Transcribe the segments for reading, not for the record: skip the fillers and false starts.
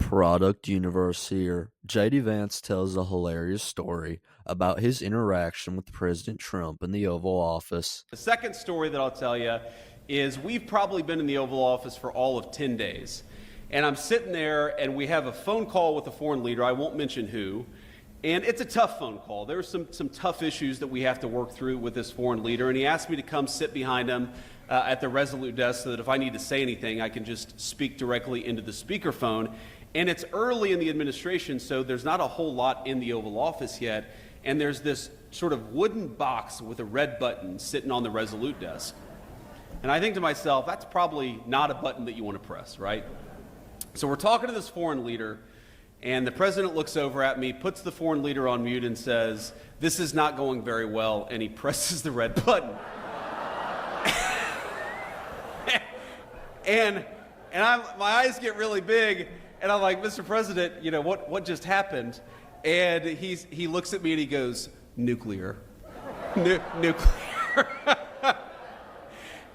Product universe here. JD Vance tells a hilarious story about his interaction with President Trump in the Oval Office. The second story that I'll tell you is we've probably been in the Oval Office for all of 10 days. And I'm sitting there and we have a phone call with a foreign leader, I won't mention who, and it's a tough phone call. There are some tough issues that we have to work through with this foreign leader, and he asked me to come sit behind him at the Resolute desk so that if I need to say anything, I can just speak directly into the speakerphone. And it's early in the administration, so there's not a whole lot in the Oval Office yet, and there's this sort of wooden box with a red button sitting on the Resolute desk. And I think to myself, that's probably not a button that you want to press, right? So we're talking to this foreign leader, and the president looks over at me, puts the foreign leader on mute, and says, "This is not going very well," and he presses the red button. and my eyes get really big, and I'm like, "Mr. President, you know, what just happened?" And he looks at me and he goes, "Nuclear." Nuclear.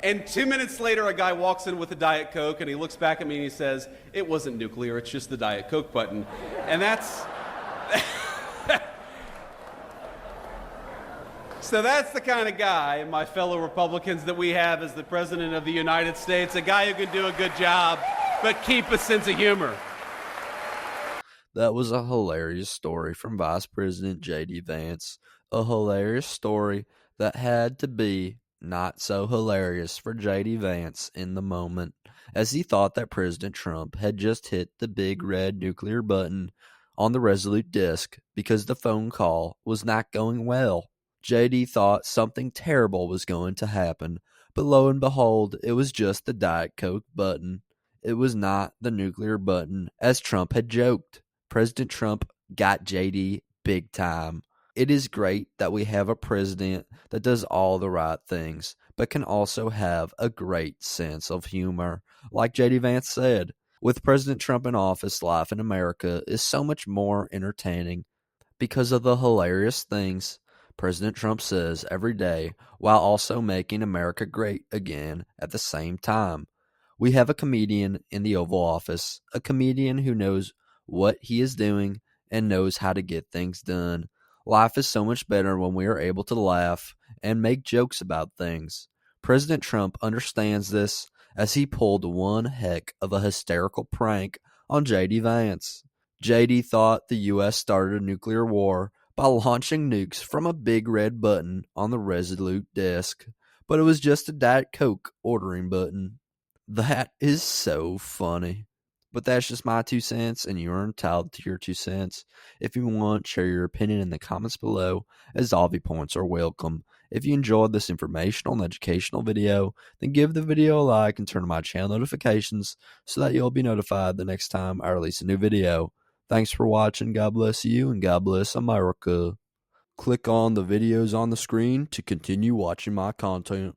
And 2 minutes later, a guy walks in with a Diet Coke, and he looks back at me and he says, "It wasn't nuclear, it's just the Diet Coke button." And that's... So that's the kind of guy, my fellow Republicans, that we have as the President of the United States, a guy who can do a good job, but keep a sense of humor. That was a hilarious story from Vice President JD Vance. A hilarious story that had to be not so hilarious for JD Vance in the moment, as he thought that President Trump had just hit the big red nuclear button on the Resolute desk because the phone call was not going well. JD thought something terrible was going to happen, but lo and behold, it was just the Diet Coke button. It was not the nuclear button, as Trump had joked. President Trump got JD big time. It is great that we have a president that does all the right things, but can also have a great sense of humor. Like JD Vance said, with President Trump in office, life in America is so much more entertaining because of the hilarious things President Trump says every day while also making America great again at the same time. We have a comedian in the Oval Office, a comedian who knows what he is doing and knows how to get things done. Life is so much better when we are able to laugh and make jokes about things. President Trump understands this as he pulled one heck of a hysterical prank on JD Vance. JD thought the U.S. started a nuclear war by launching nukes from a big red button on the Resolute desk, but it was just a Diet Coke ordering button. That is so funny. But that's just my 2 cents, and you are entitled to your 2 cents. If you want, share your opinion in the comments below, as all viewpoints are welcome. If you enjoyed this informational and educational video, then give the video a like and turn on my channel notifications so that you'll be notified the next time I release a new video. Thanks for watching, God bless you, and God bless America. Click on the videos on the screen to continue watching my content.